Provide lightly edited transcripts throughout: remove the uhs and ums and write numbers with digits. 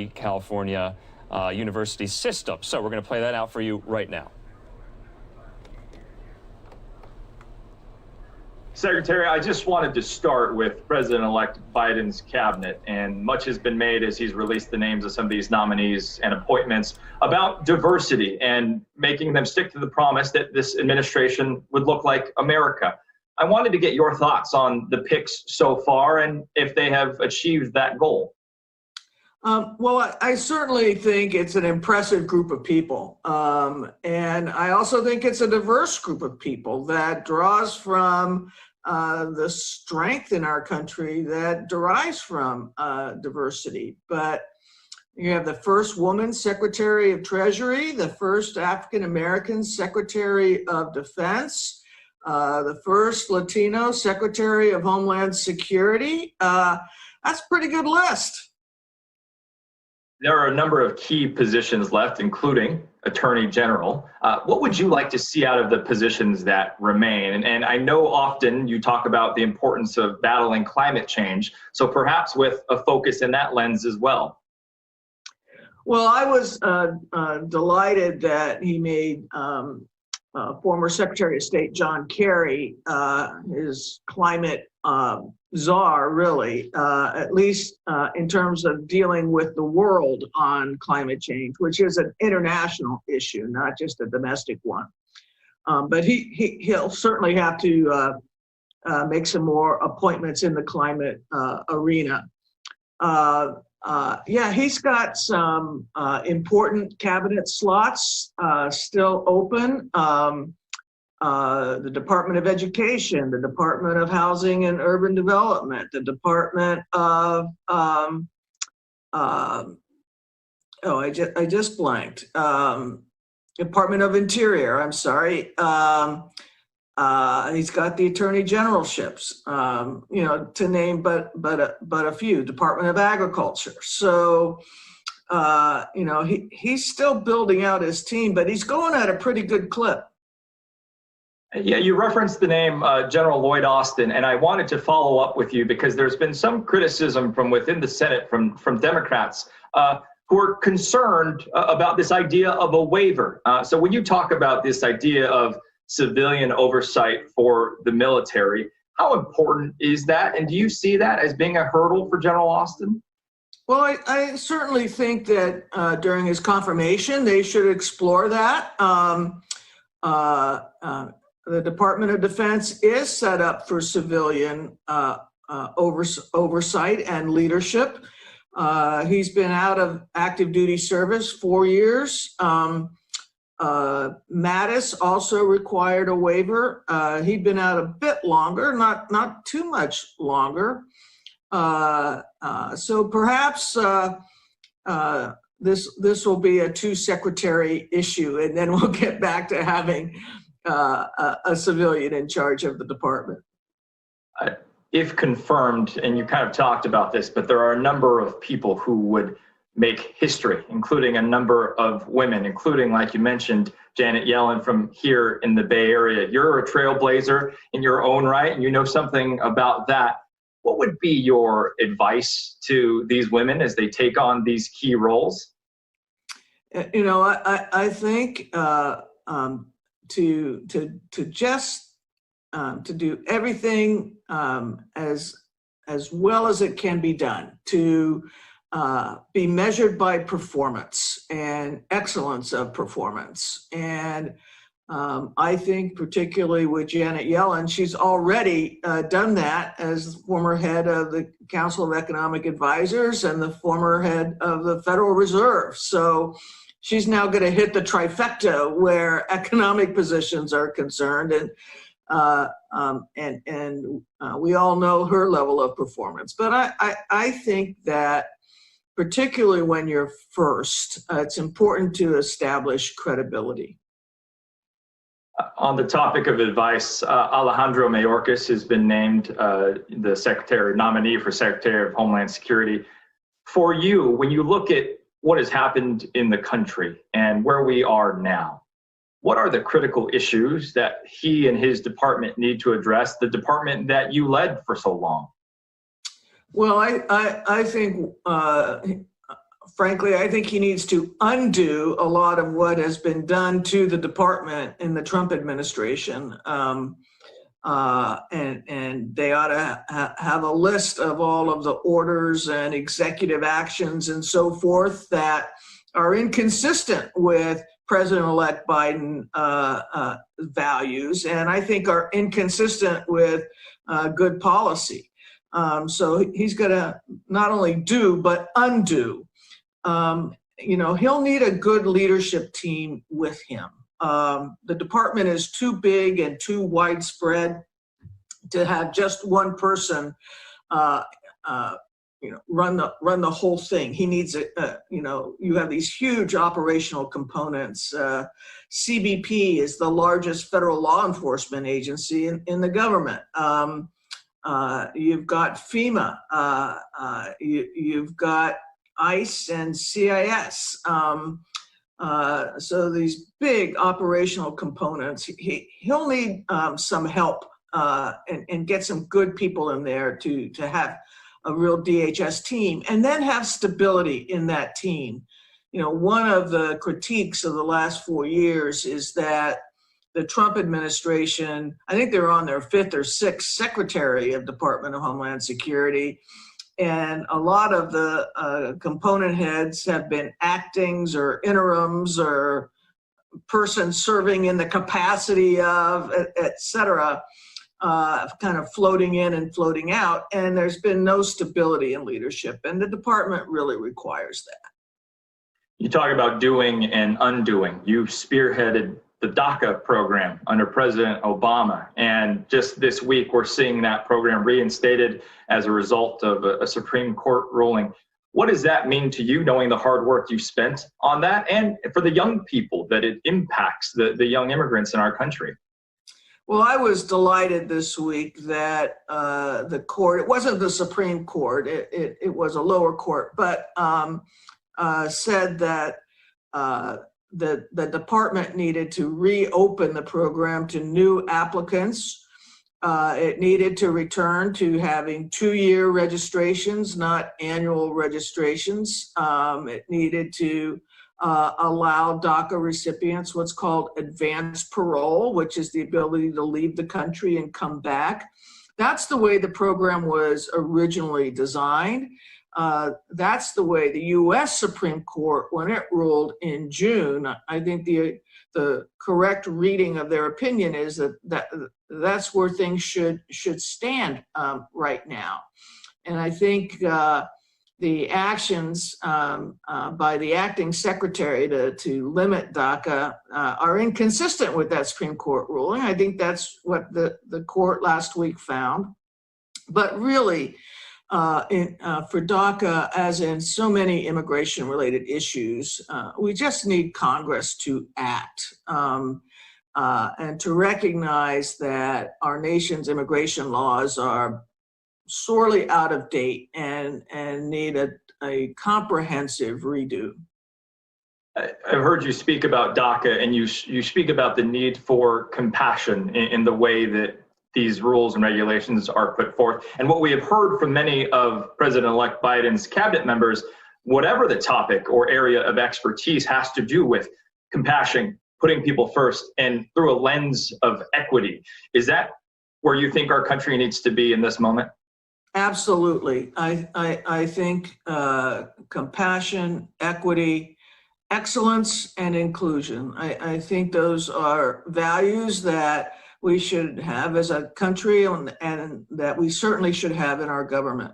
California university system. So we're going to play that out for you right now. Secretary, I just wanted to start with President-elect Biden's cabinet, and much has been made as he's released the names of some of these nominees and appointments about diversity and making them stick to the promise that this administration would look like America. I wanted to get your thoughts on the picks so far and if they have achieved that goal. Well, I certainly think it's an impressive group of people. And I also think it's a diverse group of people that draws from the strength in our country that derives from diversity. But you have the first woman Secretary of Treasury, the first African-American Secretary of Defense, the first Latino Secretary of Homeland Security. That's a pretty good list. There are a number of key positions left, including Attorney General. What would you like to see out of the positions that remain? And I know often you talk about the importance of battling climate change, so perhaps with a focus in that lens as well. Well, I was delighted that he made former Secretary of State John Kerry his climate czar, really, at least in terms of dealing with the world on climate change, which is an international issue, not just a domestic one. But he'll certainly have to make some more appointments in the climate arena. Yeah, he's got some important cabinet slots still open. The Department of Education, the Department of Housing and Urban Development, the Department of, I just blanked. Department of Interior, I'm sorry. He's got the Attorney Generalships, you know, to name but a few. Department of Agriculture. So, you know, he's still building out his team, but he's going at a pretty good clip. Yeah, you referenced the name General Lloyd Austin, and I wanted to follow up with you because there's been some criticism from within the Senate from Democrats who are concerned about this idea of a waiver. So when you talk about this idea of civilian oversight for the military, how important is that? And do you see that as being a hurdle for General Austin? Well, I certainly think that during his confirmation, they should explore that. The Department of Defense is set up for civilian oversight and leadership. He's been out of active duty service 4 years. Mattis also required a waiver. He'd been out a bit longer, not too much longer. So perhaps this will be a two-secretary issue, and then we'll get back to having a civilian in charge of the department. If confirmed, and you kind of talked about this, but there are a number of people who would make history, including a number of women, including, like you mentioned, Janet Yellen from here in the Bay Area. You're a trailblazer in your own right, and you know something about that. What would be your advice to these women as they take on these key roles? You know, I think to do everything as well as it can be done, to be measured by performance and excellence of performance. And I think particularly with Janet Yellen, she's already done that as former head of the Council of Economic Advisors and the former head of the Federal Reserve. So she's now going to hit the trifecta where economic positions are concerned, and we all know her level of performance. But I think that particularly when you're first, it's important to establish credibility. On the topic of advice, Alejandro Mayorkas has been named the nominee for Secretary of Homeland Security. For you, when you look at what has happened in the country and where we are now, what are the critical issues that he and his department need to address, the department that you led for so long? Well, I think frankly, I think he needs to undo a lot of what has been done to the department in the Trump administration. And they ought to have a list of all of the orders and executive actions and so forth that are inconsistent with President-elect Biden values, and I think are inconsistent with good policy. So he's going to not only do, but undo. He'll need a good leadership team with him. The department is too big and too widespread to have just one person, run the whole thing. He needs you have these huge operational components. CBP is the largest federal law enforcement agency in the government. You've got FEMA. You've got ICE and CIS. So these big operational components, he'll need some help and get some good people in there to have a real DHS team, and then have stability in that team. One of the critiques of the last 4 years is that the Trump administration, I think they're on their 5th or 6th Secretary of Department of Homeland Security, and a lot of the component heads have been actings or interims or persons serving in the capacity of, et cetera, kind of floating in and floating out. And there's been no stability in leadership, and the department really requires that. You talk about doing and undoing. You spearheaded the DACA program under President Obama. And just this week, we're seeing that program reinstated as a result of a Supreme Court ruling. What does that mean to you, knowing the hard work you spent on that, and for the young people that it impacts, the young immigrants in our country? Well, I was delighted this week that the court, it wasn't the Supreme Court, it was a lower court, but said that the department needed to reopen the program to new applicants. It needed to return to having 2-year registrations, not annual registrations. It needed to allow DACA recipients what's called advanced parole, which is the ability to leave the country and come back. That's the way the program was originally designed. That's the way the U.S. Supreme Court, when it ruled in June, I think the correct reading of their opinion is that's where things should stand right now. And I think the actions by the acting secretary to limit DACA are inconsistent with that Supreme Court ruling. I think that's what the court last week found. But really, for DACA, as in so many immigration-related issues, we just need Congress to act and to recognize that our nation's immigration laws are sorely out of date and need a comprehensive redo. I've heard you speak about DACA, and you speak about the need for compassion in the way that these rules and regulations are put forth. And what we have heard from many of President-elect Biden's cabinet members, whatever the topic or area of expertise, has to do with compassion, putting people first, and through a lens of equity. Is that where you think our country needs to be in this moment? Absolutely. I think compassion, equity, excellence, and inclusion. I think those are values that we should have as a country and that we certainly should have in our government.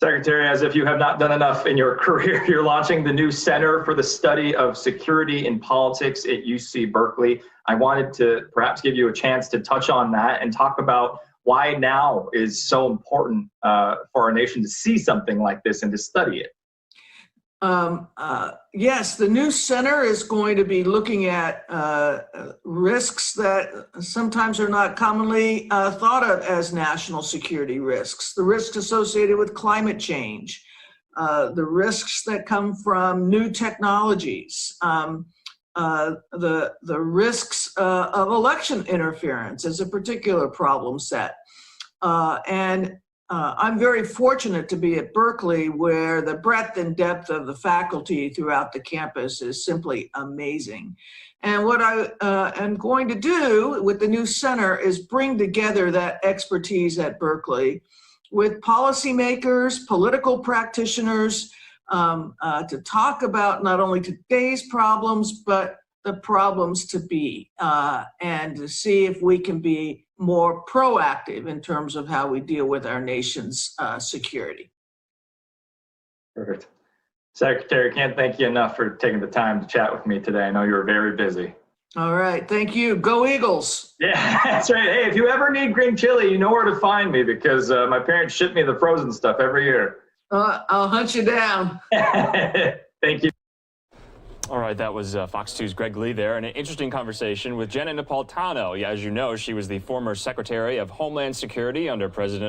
Secretary, as if you have not done enough in your career, you're launching the new Center for the Study of Security in Politics at UC Berkeley. I wanted to perhaps give you a chance to touch on that and talk about why now is so important for our nation to see something like this and to study it. Yes, the new center is going to be looking at risks that sometimes are not commonly thought of as national security risks. The risks associated with climate change, the risks that come from new technologies, the risks of election interference is a particular problem set. And I'm very fortunate to be at Berkeley, where the breadth and depth of the faculty throughout the campus is simply amazing. And what I am going to do with the new center is bring together that expertise at Berkeley with policymakers, political practitioners, to talk about not only today's problems, but the problems to be, and to see if we can be more proactive in terms of how we deal with our nation's security. Perfect. Secretary, can't thank you enough for taking the time to chat with me today. I know you were very busy. All right, thank you. Go Eagles. Yeah, that's right. Hey, if you ever need green chili, you know where to find me, because my parents ship me the frozen stuff every year. I'll hunt you down. Thank you. All right, that was Fox 2's Greg Lee there, and an interesting conversation with Jenna Napolitano. Yeah, as you know, she was the former Secretary of Homeland Security under President